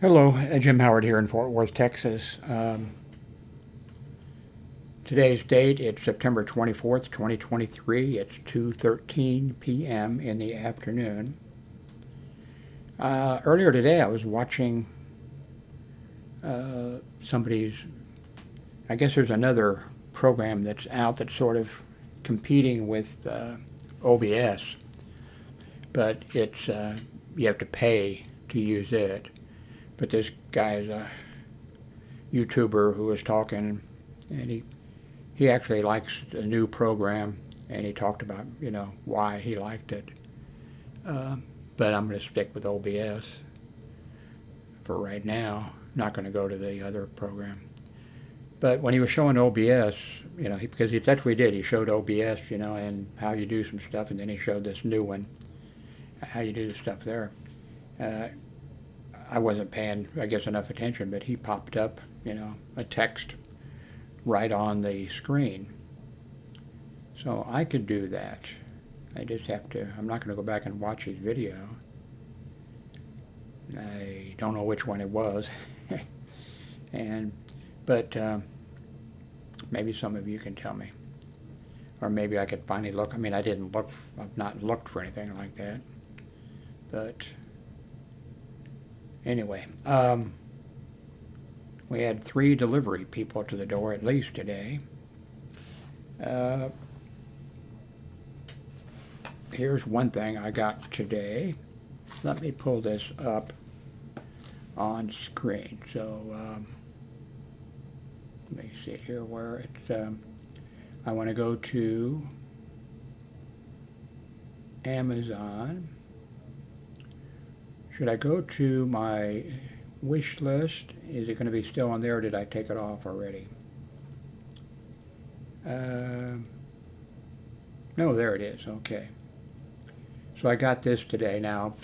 Hello, Jim Howard here in Fort Worth, Texas. Today's date, it's September 24th, 2023. It's 2:13 p.m. in the afternoon. Earlier today I was watching somebody's, I guess there's another program that's out that's sort of competing with OBS, but it's you have to pay to use it. But this guy's a YouTuber who was talking, and he actually likes the new program, and he talked about, why he liked it. But I'm going to stick with OBS for right now. Not going to go to the other program. But when he was showing OBS, because that's what he did. He showed OBS, and how you do some stuff, and then he showed this new one, how you do the stuff there. I wasn't paying, I guess, enough attention, but he popped up, a text right on the screen. So I could do that. I just have to, I'm not going to go back and watch his video. I don't know which one it was. But maybe some of you can tell me. Or maybe I could finally look. I mean, I've not looked for anything like that. But anyway, we had 3 delivery people to the door at least today. Here's one thing I got today. Let me pull this up on screen. So let me see here where it's. I want to go to Amazon. Should I go to my wish list? Is it going to be still on there, or did I take it off already? No, there it is. Okay. So I got this today. Now,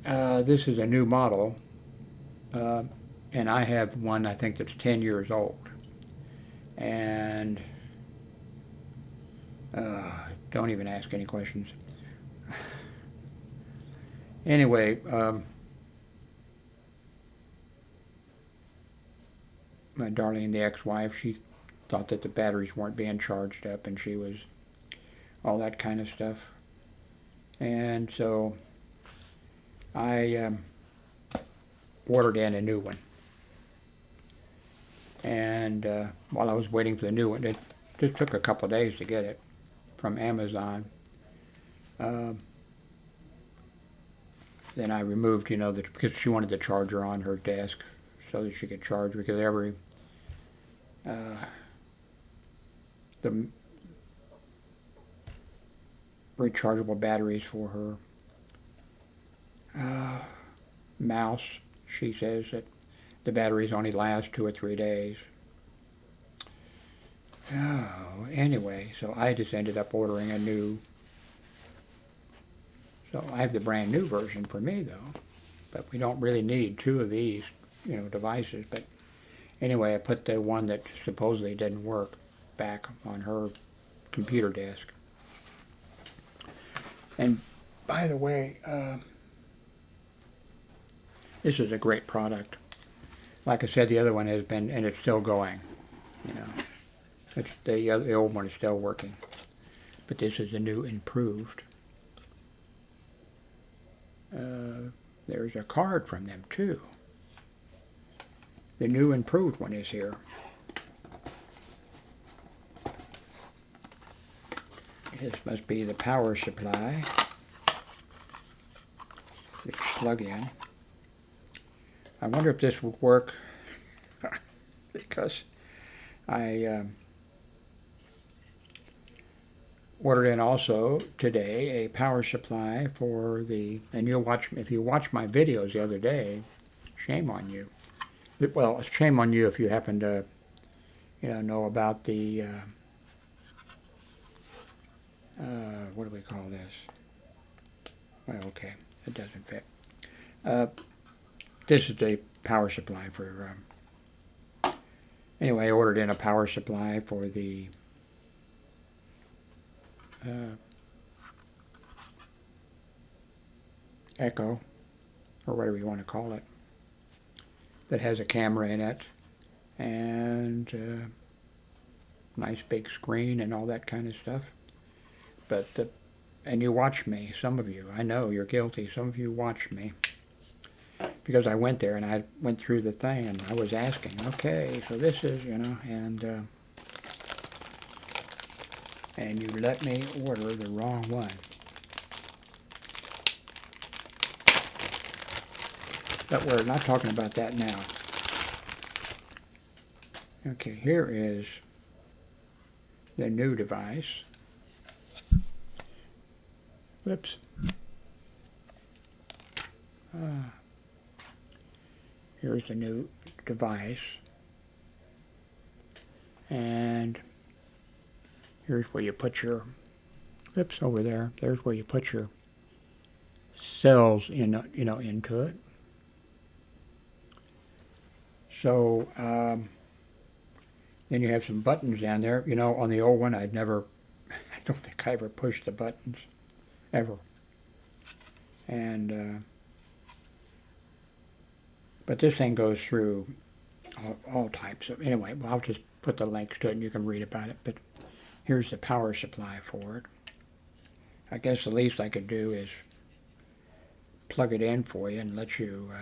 this is a new model, and I have one I think that's 10 years old. And don't even ask any questions. Anyway, my Darlene, the ex-wife, she thought that the batteries weren't being charged up, and she was all that kind of stuff. And so I ordered in a new one. And while I was waiting for the new one, it just took a couple of days to get it from Amazon. Then I removed, because she wanted the charger on her desk so that she could charge, because the rechargeable batteries for her mouse, she says that the batteries only last 2 or 3 days. Oh, anyway, so I just ended up ordering a new. So I have the brand new version for me, though. But we don't really need 2 of these, devices. But anyway, I put the one that supposedly didn't work back on her computer desk. And by the way, this is a great product. Like I said, the other one has been, and it's still going. The old one is still working. But this is a new improved. There's a card from them too. The new improved one is here. This must be the power supply. The plug-in. I wonder if this will work because I ordered in also today a power supply for the, and if you watch my videos the other day, shame on you. Well, shame on you if you happen to, know about the, what do we call this? Well, okay, it doesn't fit. This is the power supply for, anyway, I ordered in a power supply for the Echo or whatever you want to call it, that has a camera in it, and nice big screen and all that kind of stuff. But and you watch me, some of you, I know you're guilty, some of you watch me, because I went there and I went through the thing and I was asking, okay, so this is, you know, and you let me order the wrong one. But we're not talking about that now. Okay, here is the new device. Whoops. Here's the new device. And here's where you put your, whoops, over there. There's where you put your cells in, you know, into it. So then you have some buttons down there. You know, on the old one, I don't think I ever pushed the buttons, ever. And but this thing goes through all types of, anyway, well, I'll just put the links to it and you can read about it. But here's the power supply for it. I guess the least I could do is plug it in for you and let you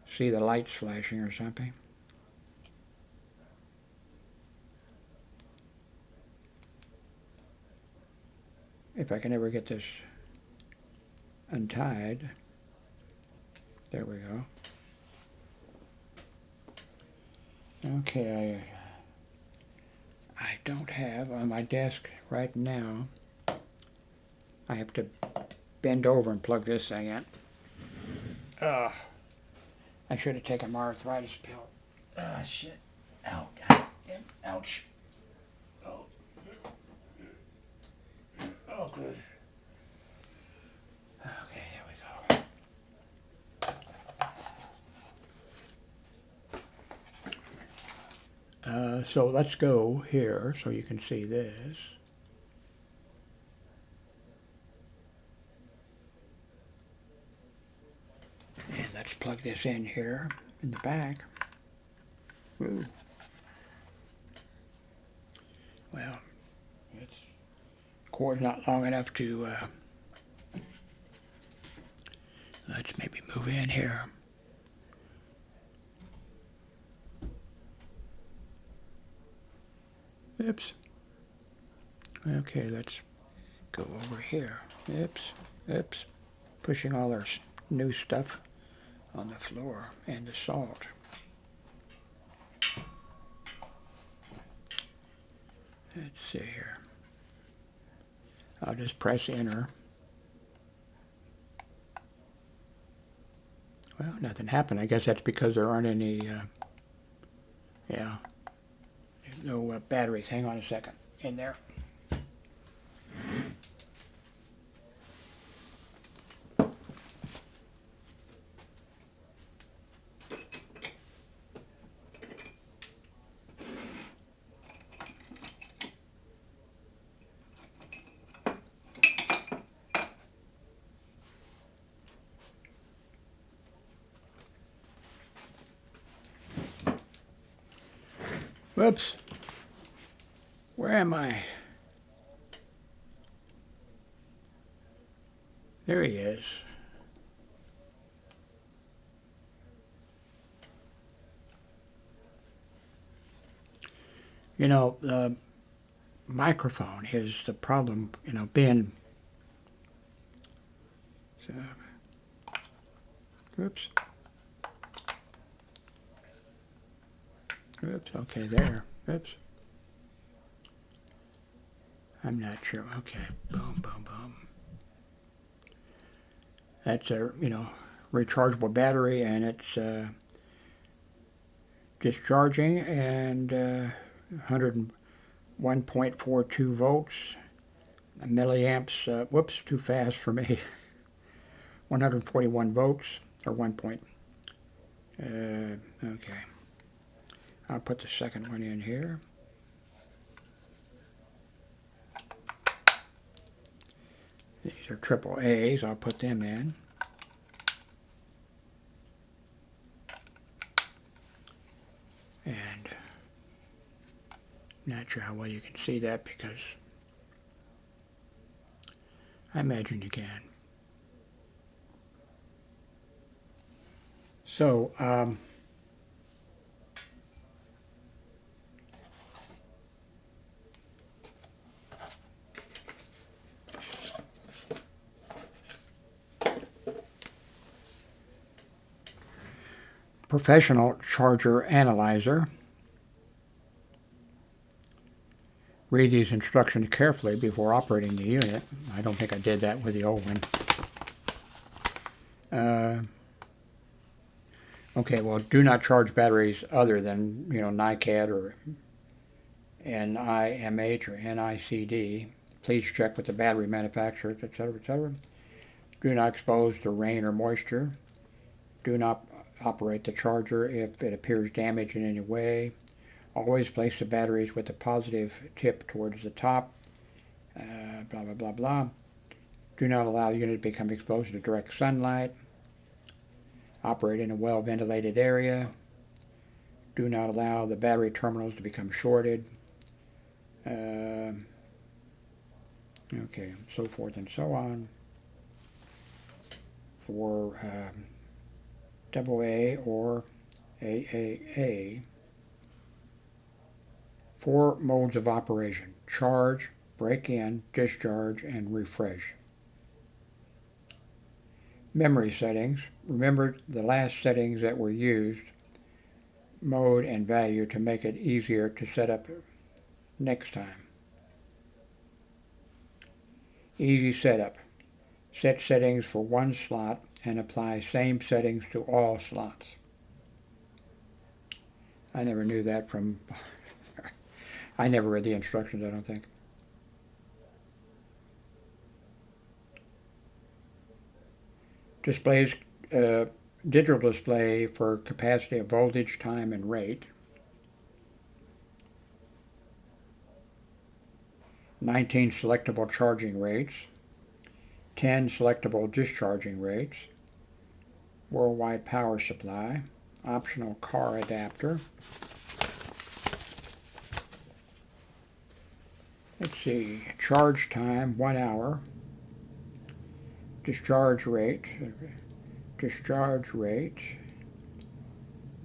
see the lights flashing or something. If I can ever get this untied. There we go. Okay, I don't have on my desk right now. I have to bend over and plug this thing in. I should have taken my arthritis pill. Shit. Ow, God. Ouch. Oh. Oh, good. Okay, here we go. So let's go here so you can see this. And let's plug this in here in the back. Ooh. Well, it's cord's not long enough to, let's maybe move in here. Oops. Okay, let's go over here. Oops. Oops. Pushing all our new stuff on the floor and the salt. Let's see here. I'll just press enter. Well, nothing happened. I guess that's because there aren't any, yeah, there's no batteries. Hang on a second. In there. Whoops. Where am I? There he is. You know, the microphone is the problem, you know, being... So, oops. Oops, okay, there. Oops. I'm not sure. Okay, boom, boom, boom. That's a, you know, rechargeable battery, and it's discharging, and 101.42 volts, milliamps, whoops, too fast for me. 141 volts, or 1 point, okay. I'll put the second one in here. These are triple A's. I'll put them in. And not sure how well you can see that because I imagine you can. So, professional charger analyzer. Read these instructions carefully before operating the unit. I don't think I did that with the old one. Okay, well, do not charge batteries other than, NiCad or NIMH or NICD. Please check with the battery manufacturers, etc., etc. Do not expose to rain or moisture. Do not operate the charger if it appears damaged in any way. Always place the batteries with the positive tip towards the top. Blah, blah, blah, blah. Do not allow the unit to become exposed to direct sunlight. Operate in a well-ventilated area. Do not allow the battery terminals to become shorted. Okay, so forth and so on. For AA or AAA, 4 modes of operation: charge, break in, discharge, and refresh. Memory settings. Remember the last settings that were used, mode and value, to make it easier to set up next time. Easy setup. Set settings for one slot and apply same settings to all slots. I never knew that from... I never read the instructions, I don't think. Displays, digital display for capacity of voltage, time, and rate. 19 selectable charging rates. 10 selectable discharging rates. Worldwide power supply. Optional car adapter. Let's see, charge time, 1 hour. Discharge rate.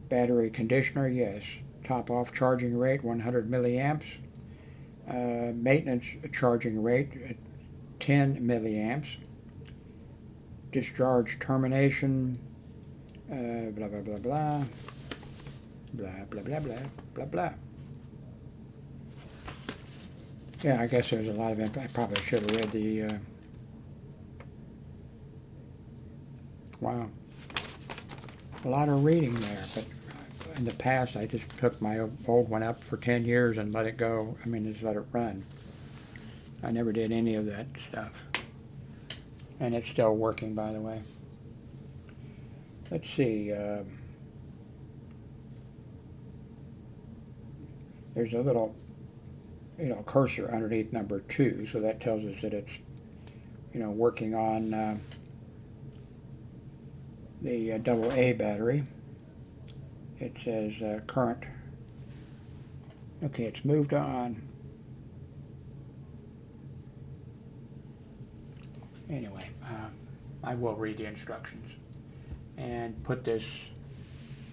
Battery conditioner, yes. Top off charging rate, 100 milliamps. Maintenance charging rate, 10 milliamps. Discharge termination, blah, blah, blah, blah. Blah, blah, blah, blah, blah, blah. Yeah, I guess there's a lot of info. I probably should have read the... Wow. A lot of reading there, but in the past I just took my old one up for 10 years and let it go. I mean, just let it run. I never did any of that stuff. And it's still working, by the way. Let's see. There's a little, cursor underneath number 2, so that tells us that it's, working on the AA battery. It says current. Okay, it's moved on. Anyway, I will read the instructions and put this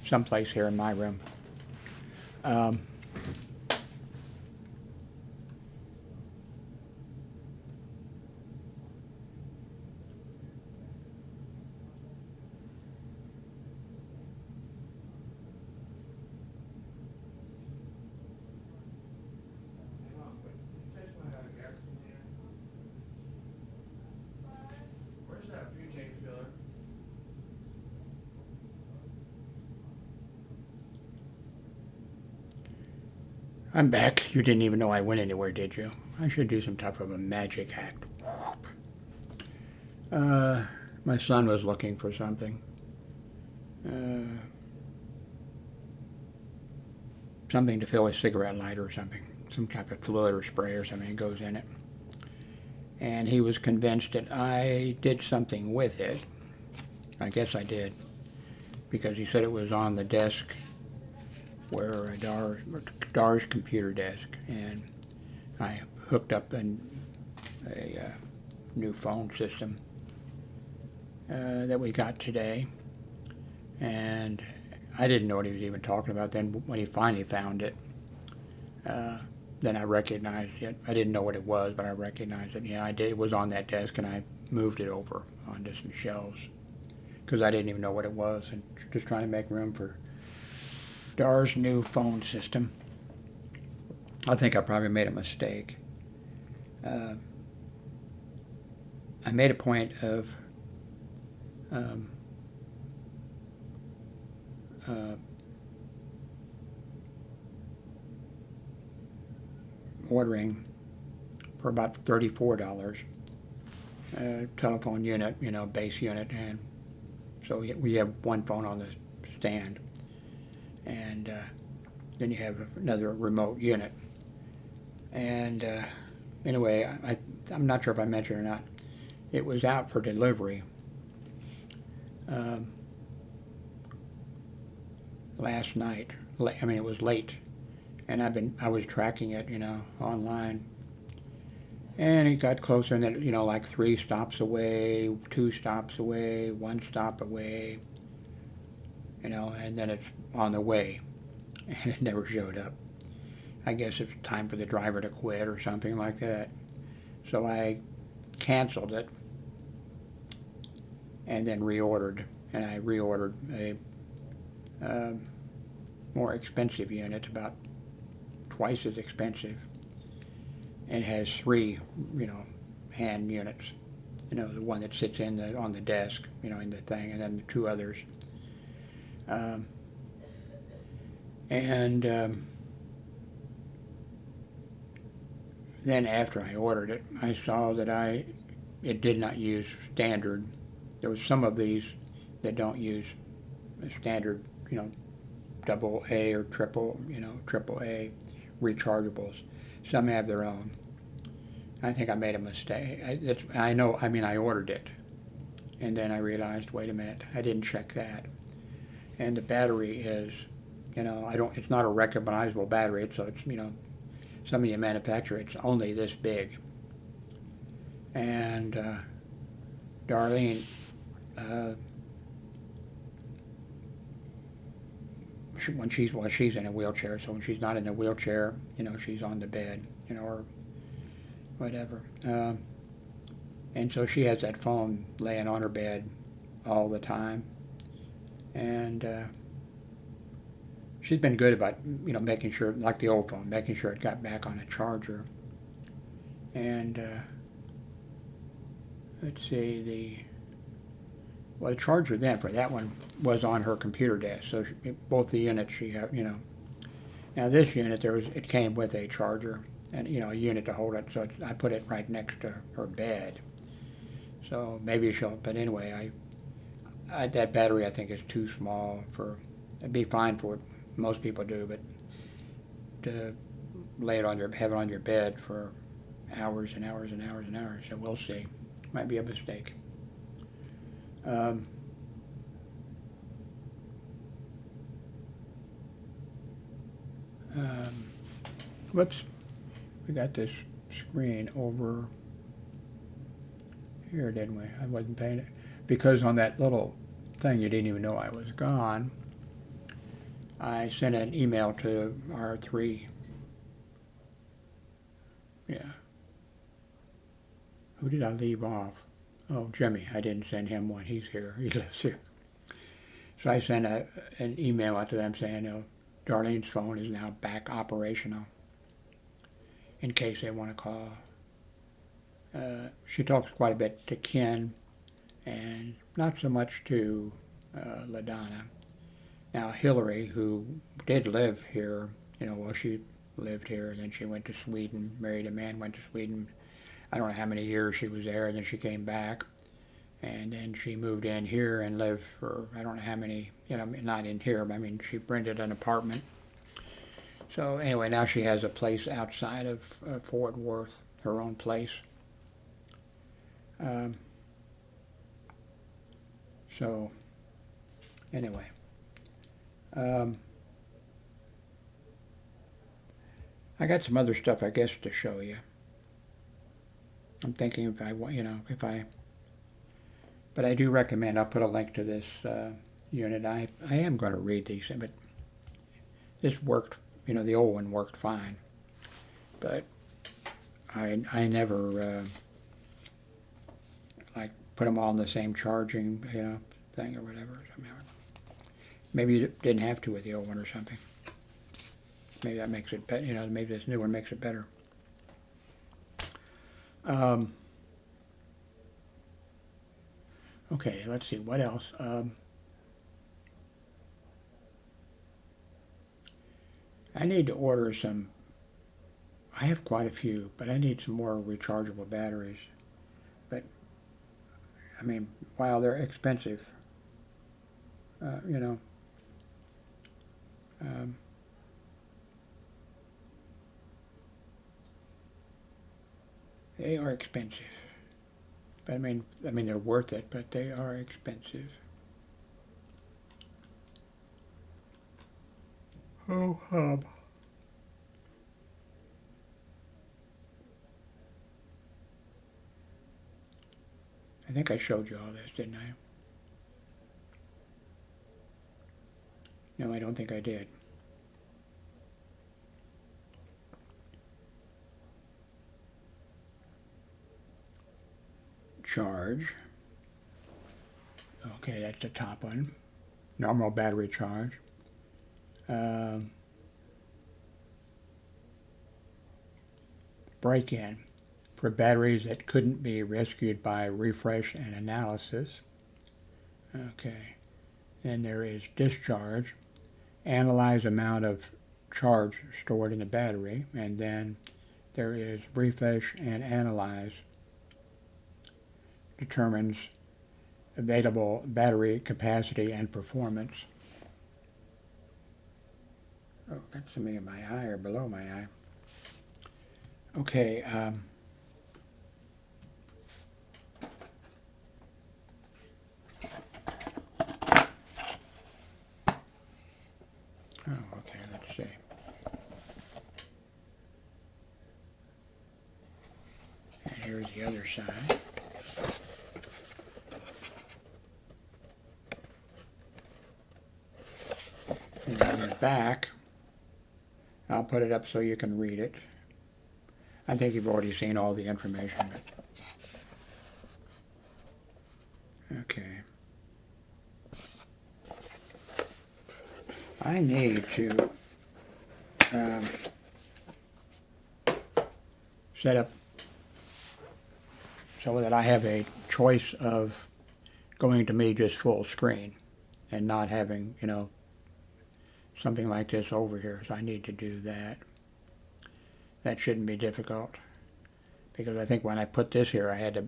someplace here in my room. I'm back. You didn't even know I went anywhere, did you? I should do some type of a magic act. My son was looking for something. Something to fill a cigarette lighter or something. Some type of fluid or spray or something goes in it. and he was convinced that I did something with it. I guess I did, because he said it was on the desk where Dar's computer desk, and I hooked up a new phone system that we got today, and I didn't know what he was even talking about. Then when he finally found it, then I recognized it. I didn't know what it was, but I recognized it. Yeah, I did. It was on that desk, and I moved it over onto some shelves because I didn't even know what it was, and just trying to make room for Dar's new phone system. I think I probably made a mistake. I made a point of ordering for about $34 telephone unit, base unit, and so we have one phone on the stand, and then you have another remote unit. And anyway, I'm not sure if I mentioned or not, it was out for delivery last night. I mean, it was late, and I was tracking it, online. And it got closer, and then, like 3 stops away, 2 stops away, 1 stop away, and then it's on the way, and it never showed up. I guess it's time for the driver to quit or something like that. So I canceled it and then reordered, and I reordered a more expensive unit, about twice as expensive, and has 3, hand units. The one that sits on the desk, in the thing, and then the 2 others. Then after I ordered it, I saw that it did not use standard. There was some of these that don't use a standard, double A or triple A rechargeables. Some have their own. I think I made a mistake. I ordered it, and then I realized, wait a minute, I didn't check that. And the battery is, it's not a recognizable battery, so it's, some of you manufacture, it's only this big. And Darlene, she's in a wheelchair, so when she's not in a wheelchair, she's on the bed, or whatever. And so she has that phone laying on her bed all the time. And she's been good about, making sure, like the old phone, making sure it got back on a charger. And let's see, the charger then for that one was on her computer desk. So both the units she had, Now this unit, it came with a charger and, a unit to hold it. So I put it right next to her bed. So maybe but anyway, that battery I think is too small it'd be fine for what most people do, but to have it on your bed for hours and hours and hours and hours, so we'll see. Might be a mistake. Whoops, we got this screen over here, didn't we? I wasn't paying it, because on that little thing you didn't even know I was gone. I sent an email to our 3. Yeah. Who did I leave off? Oh, Jimmy. I didn't send him one. He's here. He lives here. So I sent an email out to them saying, Darlene's phone is now back operational, in case they want to call. She talks quite a bit to Ken, and not so much to LaDonna. Now Hillary, who did live here, she lived here, and then she went to Sweden, married a man, went to Sweden. I don't know how many years she was there, and then she came back, and then she moved in here and lived for, I don't know how many, not in here, but she rented an apartment. So anyway, now she has a place outside of Fort Worth, her own place. Um, so, anyway. I got some other stuff, I guess, to show you. I'm thinking if I want, but I do recommend, I'll put a link to this unit. I am going to read these, but this worked, the old one worked fine. But I never, like, put them all in the same charging, thing or whatever. Maybe you didn't have to with the old one or something. Maybe that makes it better, maybe this new one makes it better. Okay, let's see, what else? I need to order some, I have quite a few, but I need some more rechargeable batteries. But, I mean, while they're expensive, they are expensive. But I mean they're worth it, but they are expensive. Oh, hub. I think I showed you all this, didn't I? No, I don't think I did. Charge. Okay, that's the top one. Normal battery charge. Break-in for batteries that couldn't be rescued by refresh and analysis. Okay. Then there is discharge. Analyze amount of charge stored in the battery. And then there is refresh and analyze. Determines available battery capacity and performance. Oh, that's something in my eye or below my eye. Okay. Oh, okay, let's see. And here's the other side. And on the back, I'll put it up so you can read it. I think you've already seen all the information. But okay. I need to set up so that I have a choice of going to me just full screen and not having, something like this over here. So I need to do that. That shouldn't be difficult, because I think when I put this here, I had to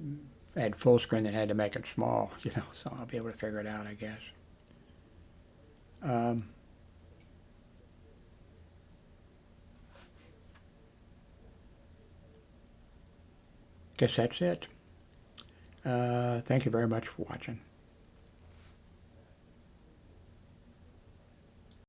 add full screen and had to make it small, so I'll be able to figure it out, I guess. Guess that's it. Thank you very much for watching.